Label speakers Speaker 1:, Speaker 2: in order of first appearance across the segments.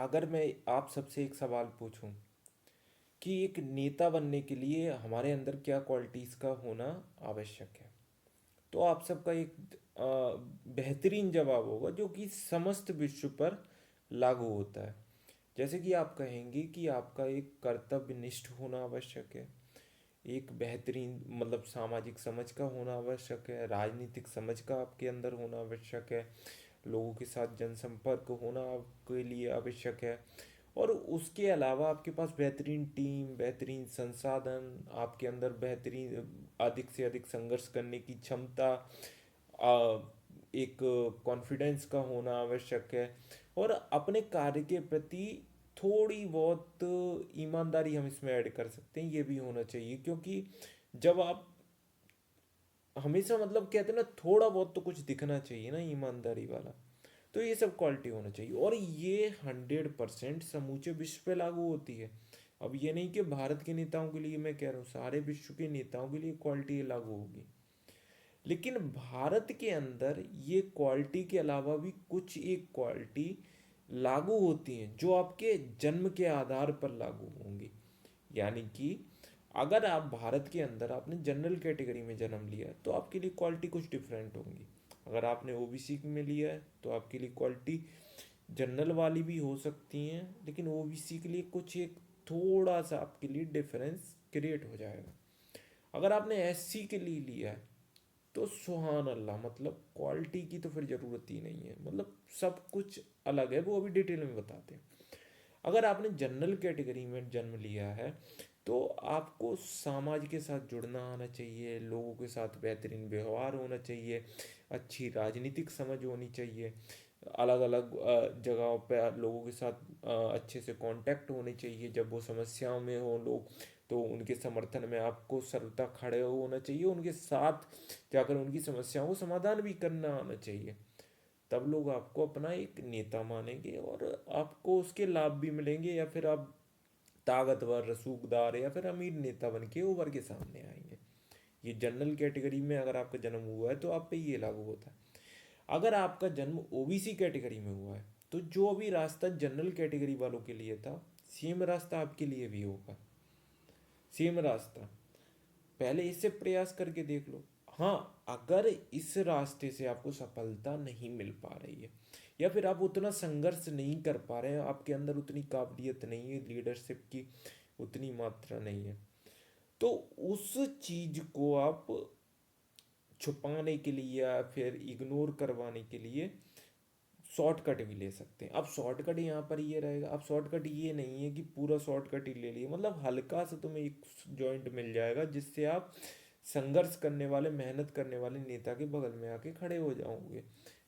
Speaker 1: अगर मैं आप सबसे एक सवाल पूछूं कि एक नेता बनने के लिए हमारे अंदर क्या क्वालिटीज़ का होना आवश्यक है, तो आप सबका एक अ, बेहतरीन जवाब होगा जो कि समस्त विश्व पर लागू होता है। जैसे कि आप कहेंगे कि आपका एक कर्तव्यनिष्ठ होना आवश्यक है, एक बेहतरीन मतलब सामाजिक समझ का होना आवश्यक है, राजनीतिक समझ का आपके अंदर होना आवश्यक है, लोगों के साथ जनसंपर्क होना आपके लिए आवश्यक है, और उसके अलावा आपके पास बेहतरीन टीम, बेहतरीन संसाधन, आपके अंदर बेहतरीन अधिक से अधिक संघर्ष करने की क्षमता, एक कॉन्फिडेंस का होना आवश्यक है, और अपने कार्य के प्रति थोड़ी बहुत ईमानदारी हम इसमें ऐड कर सकते हैं, ये भी होना चाहिए। क्योंकि जब आप हमेशा मतलब कहते हैं ना, थोड़ा बहुत तो कुछ दिखना चाहिए ना, ईमानदारी वाला। तो ये सब क्वालिटी होना चाहिए, और ये 100% समूचे विश्व पे लागू होती है। अब ये नहीं कि भारत के नेताओं के लिए मैं कह रहा हूँ, सारे विश्व के नेताओं के लिए क्वालिटी लागू होगी। लेकिन भारत के अंदर ये क्वालिटी के अलावा भी कुछ एक क्वालिटी लागू होती हैं जो आपके जन्म के आधार पर लागू होंगी। यानी कि अगर आप भारत के अंदर आपने जनरल कैटेगरी में जन्म लिया है तो आपके लिए क्वालिटी कुछ डिफरेंट होंगी। अगर आपने ओबीसी में लिया है तो आपके लिए क्वालिटी जनरल वाली भी हो सकती हैं, लेकिन ओबीसी के लिए कुछ एक थोड़ा सा आपके लिए डिफरेंस क्रिएट हो जाएगा। अगर आपने एससी के लिए लिया है तो सुहान अल्लाह, मतलब क्वालिटी की तो फिर ज़रूरत ही नहीं है, मतलब सब कुछ अलग है, वो अभी डिटेल में बताते हैं। अगर आपने जनरल कैटेगरी में जन्म लिया है तो आपको समाज के साथ जुड़ना आना चाहिए, लोगों के साथ बेहतरीन व्यवहार होना चाहिए, अच्छी राजनीतिक समझ होनी चाहिए, अलग अलग जगहों पे लोगों के साथ अच्छे से कांटेक्ट होने चाहिए। जब वो समस्याओं में हो लोग, तो उनके समर्थन में आपको सर्वथा खड़े होना चाहिए, उनके साथ जाकर उनकी समस्याओं को समाधान भी करना आना चाहिए। तब लोग आपको अपना एक नेता मानेंगे और आपको उसके लाभ भी मिलेंगे, या फिर आप ताकतवर, रसूखदार या फिर अमीर नेता बन के उभर के सामने आएंगे। ये जनरल कैटेगरी में अगर आपका जन्म हुआ है तो आप पे ये लागू होता है। अगर आपका जन्म ओबीसी कैटेगरी में हुआ है तो जो भी रास्ता जनरल कैटेगरी वालों के लिए था, सेम रास्ता आपके लिए भी होगा। सेम रास्ता, पहले इससे प्रयास करके देख लो। हाँ, अगर इस रास्ते से आपको सफलता नहीं मिल पा रही है, या फिर आप उतना संघर्ष नहीं कर पा रहे हैं, आपके अंदर उतनी काबिलियत नहीं है, लीडरशिप की उतनी मात्रा नहीं है, तो उस चीज को आप छुपाने के लिए या फिर इग्नोर करवाने के लिए शॉर्टकट भी ले सकते हैं। अब शॉर्टकट यहाँ पर ये रहेगा, अब शॉर्टकट ये नहीं है कि पूरा शॉर्टकट ही ले लिए, मतलब हल्का सा तुम्हें एक जॉइंट मिल जाएगा जिससे आप संघर्ष करने वाले, मेहनत करने वाले नेता के बगल में आके खड़े हो जाओगे।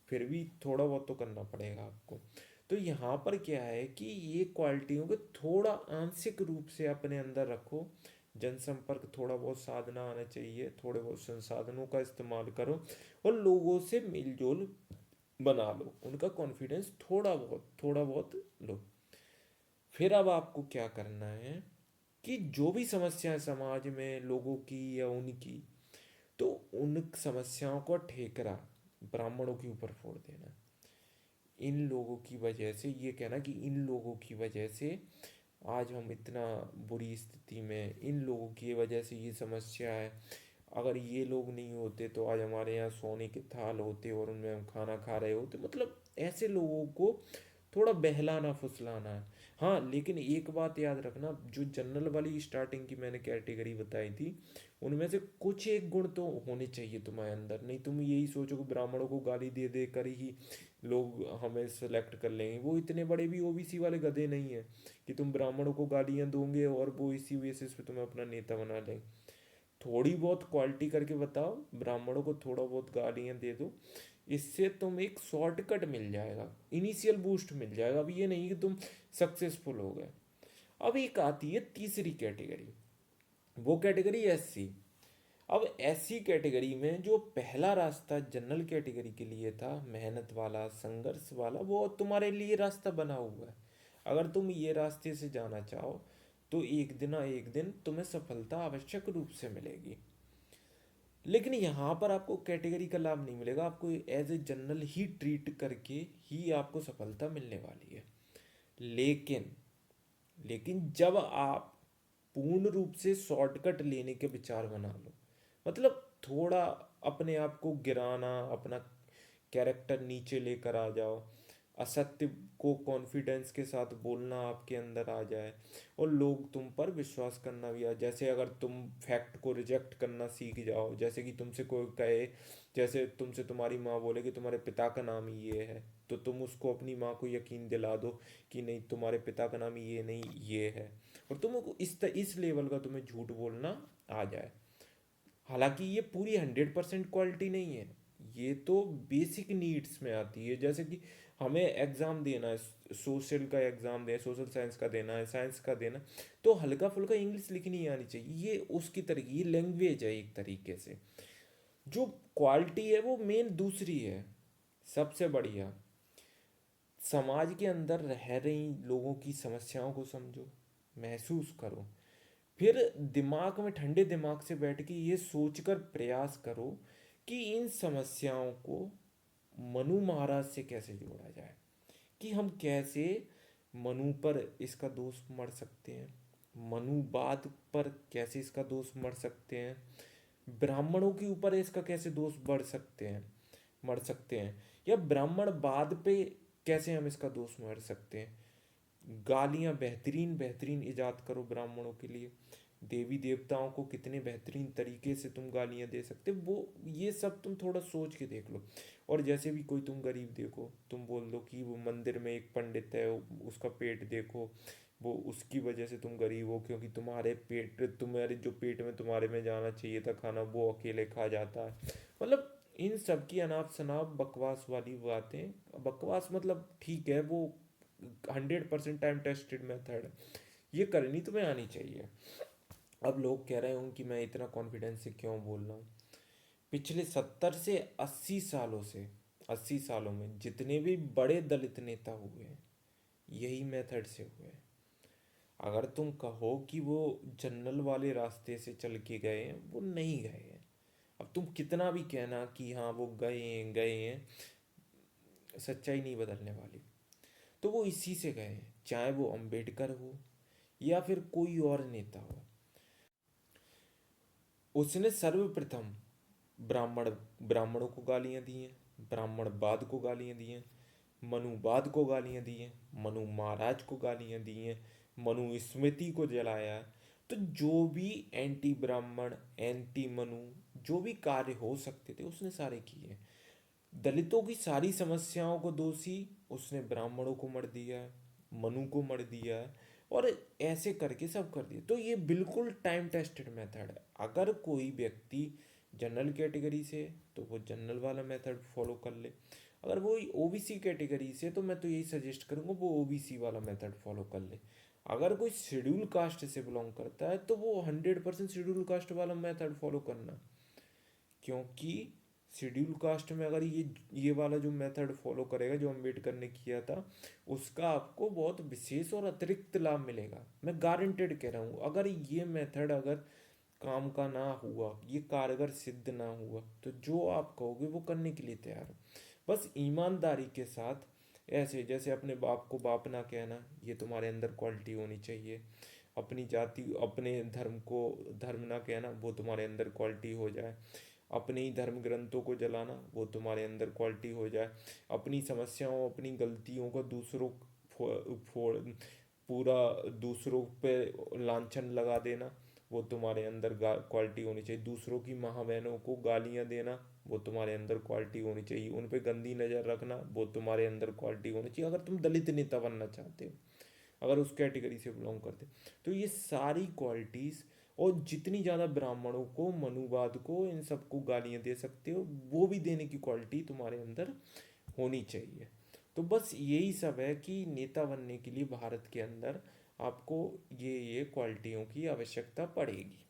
Speaker 1: फिर भी थोड़ा बहुत तो करना पड़ेगा आपको। तो यहाँ पर क्या है कि ये क्वालिटियों को थोड़ा आंशिक रूप से अपने अंदर रखो। जनसंपर्क थोड़ा बहुत साधना आना चाहिए, थोड़े बहुत संसाधनों का इस्तेमाल करो, और लोगों से मेलजोल बना लो, उनका कॉन्फिडेंस थोड़ा बहुत लो। फिर अब आपको क्या करना है कि जो भी समस्याएं समाज में लोगों की या उनकी, तो उन समस्याओं को ठेकरा ब्राह्मणों के ऊपर फोड़ देना। इन लोगों की वजह से, ये कहना कि इन लोगों की वजह से आज हम इतना बुरी स्थिति में, इन लोगों की वजह से ये समस्या है, अगर ये लोग नहीं होते तो आज हमारे यहाँ सोने के थाल होते और उनमें हम खाना खा रहे होते। मतलब ऐसे लोगों को थोड़ा बहलाना फुसलाना है। हाँ, लेकिन एक बात याद रखना, जो जनरल वाली स्टार्टिंग की मैंने कैटेगरी बताई थी, उनमें से कुछ एक गुण तो होने चाहिए तुम्हारे अंदर। नहीं तुम यही सोचो कि ब्राह्मणों को गाली दे दे कर ही लोग हमें सेलेक्ट कर लेंगे। वो इतने बड़े भी ओबीसी वाले गधे नहीं है कि तुम ब्राह्मणों को गालियां दोगे और वो इसी बेसिस पे तुम्हें अपना नेता बना लेंगे। थोड़ी बहुत क्वालिटी करके बताओ, ब्राह्मणों को थोड़ा बहुत गालियां दे दो, इससे तुम एक शॉर्टकट मिल जाएगा, इनिशियल बूस्ट मिल जाएगा। अब ये नहीं कि तुम सक्सेसफुल हो गए। अब एक आती है तीसरी कैटेगरी, वो कैटेगरी एससी। अब एससी कैटेगरी में जो पहला रास्ता जनरल कैटेगरी के लिए था, मेहनत वाला, संघर्ष वाला, वो तुम्हारे लिए रास्ता बना हुआ है। अगर तुम ये रास्ते से जाना चाहो तो एक दिन ना एक दिन तुम्हें सफलता आवश्यक रूप से मिलेगी। लेकिन यहाँ पर आपको कैटेगरी का लाभ नहीं मिलेगा, आपको एज ए जनरल ही ट्रीट करके ही आपको सफलता मिलने वाली है। लेकिन लेकिन जब आप पूर्ण रूप से शॉर्टकट लेने के विचार बना लो, मतलब थोड़ा अपने आप को गिराना, अपना कैरेक्टर नीचे लेकर आ जाओ, असत्य को कॉन्फिडेंस के साथ बोलना आपके अंदर आ जाए, और लोग तुम पर विश्वास करना भी आ, जैसे अगर तुम फैक्ट को रिजेक्ट करना सीख जाओ, जैसे कि तुमसे कोई कहे, जैसे तुमसे तुम्हारी माँ बोले कि तुम्हारे पिता का नाम ये है, तो तुम उसको अपनी माँ को यकीन दिला दो कि नहीं, तुम्हारे पिता का नाम ये नहीं, ये है, और तुम इस लेवल का तुम्हें झूठ बोलना आ जाए। हालांकि ये पूरी 100% क्वालिटी नहीं है, ये तो बेसिक नीड्स में आती है। जैसे कि हमें एग्ज़ाम देना है, सोशल का एग्ज़ाम देना, सोशल साइंस का देना है, साइंस का देना, तो हल्का फुल्का इंग्लिश लिखनी आनी चाहिए, ये उसकी तरीके, ये लैंग्वेज है एक तरीके से। जो क्वालिटी है वो मेन दूसरी है, सबसे बढ़िया। समाज के अंदर रह रही लोगों की समस्याओं को समझो, महसूस करो, फिर दिमाग में ठंडे दिमाग से बैठ के ये सोचकर प्रयास करो कि इन समस्याओं को मनु महाराज से कैसे जोड़ा जाए, कि हम कैसे मनु पर इसका दोष मढ़ सकते हैं, मनुवाद पर कैसे इसका दोष मढ़ सकते हैं, ब्राह्मणों के ऊपर इसका कैसे दोष मढ़ सकते हैं, या ब्राह्मणवाद पे कैसे हम इसका दोष मढ़ सकते हैं। गालियाँ बेहतरीन बेहतरीन इजाद करो ब्राह्मणों के लिए, देवी देवताओं को कितने बेहतरीन तरीके से तुम गालियाँ दे सकते हो, वो ये सब तुम थोड़ा सोच के देख लो। और जैसे भी कोई तुम गरीब देखो, तुम बोल दो कि वो मंदिर में एक पंडित है, उसका पेट देखो, वो उसकी वजह से तुम गरीब हो, क्योंकि तुम्हारे जो पेट में तुम्हारे में जाना चाहिए था खाना, वो अकेले खा जाता है। मतलब इन सब की अनाप शनाप बकवास वाली बातें, बकवास मतलब ठीक है, वो 100% टाइम टेस्टेड मेथड है, ये करनी तुम्हें आनी चाहिए। अब लोग कह रहे होंगे कि मैं इतना कॉन्फिडेंस से क्यों बोल रहा हूँ। पिछले 70 से 80 सालों में जितने भी बड़े दलित नेता हुए हैं, यही मेथड से हुए हैं। अगर तुम कहो कि वो जनरल वाले रास्ते से चल के गए हैं, वो नहीं गए हैं। अब तुम कितना भी कहना कि हाँ वो गए हैं, सच्चाई नहीं बदलने वाली। तो वो इसी से गए हैं, चाहे वो अंबेडकर हो या फिर कोई और नेता हो। उसने सर्वप्रथम ब्राह्मण ब्राह्मणों को गालियां दी हैं, ब्राह्मणवाद को गालियां दी हैं, मनुवाद को गालियां दी हैं, मनु महाराज को गालियां दी हैं, मनु स्मृति को जलाया है। तो जो भी एंटी ब्राह्मण, एंटी मनु, जो भी कार्य हो सकते थे उसने सारे किए। दलितों की सारी समस्याओं को दोषी उसने ब्राह्मणों को मर दिया है, मनु को मर दिया है, और ऐसे करके सब कर दिया। तो ये बिल्कुल टाइम टेस्टेड मेथड है। अगर कोई व्यक्ति जनरल कैटेगरी से है, तो वो जनरल वाला मेथड फॉलो कर ले। अगर वो ओबीसी कैटेगरी से, तो मैं तो यही सजेस्ट करूँगा वो ओबीसी वाला मेथड फॉलो कर ले। अगर कोई शेड्यूल कास्ट से बिलोंग करता है, तो वो 100% शेड्यूल कास्ट वाला मेथड फॉलो करना, क्योंकि शेड्यूल कास्ट में अगर ये वाला जो मेथड फॉलो करेगा जो अम्बेडकर ने किया था, उसका आपको बहुत विशेष और अतिरिक्त लाभ मिलेगा। मैं गारंटेड कह रहा हूँ, अगर ये मेथड अगर काम का ना हुआ, ये कारगर सिद्ध ना हुआ, तो जो आप कहोगे वो करने के लिए तैयार हो। बस ईमानदारी के साथ, ऐसे जैसे अपने बाप को बाप ना कहना, ये तुम्हारे अंदर क्वालिटी होनी चाहिए। अपनी जाति, अपने धर्म को धर्म ना कहना, वो तुम्हारे अंदर क्वालिटी हो जाए। अपने ही धर्म ग्रंथों को जलाना, वो तुम्हारे अंदर क्वालिटी हो जाए। अपनी समस्याओं, अपनी गलतियों को दूसरों फोड़ पूरा दूसरों पे लांछन लगा देना, वो तुम्हारे अंदर क्वालिटी होनी चाहिए। दूसरों की माँ बहनों को गालियाँ देना, वो तुम्हारे अंदर क्वालिटी होनी चाहिए। उन पे गंदी नज़र रखना, वो तुम्हारे अंदर क्वालिटी होनी चाहिए, अगर तुम दलित नेता बनना चाहते हो, अगर उस कैटेगरी से बिलोंग करते। तो ये सारी क्वालिटीज़, और जितनी ज़्यादा ब्राह्मणों को, मनुवाद को, इन सबको गालियाँ दे सकते हो, वो भी देने की क्वालिटी तुम्हारे अंदर होनी चाहिए। तो बस यही सब है कि नेता बनने के लिए भारत के अंदर आपको ये क्वालिटियों की आवश्यकता पड़ेगी।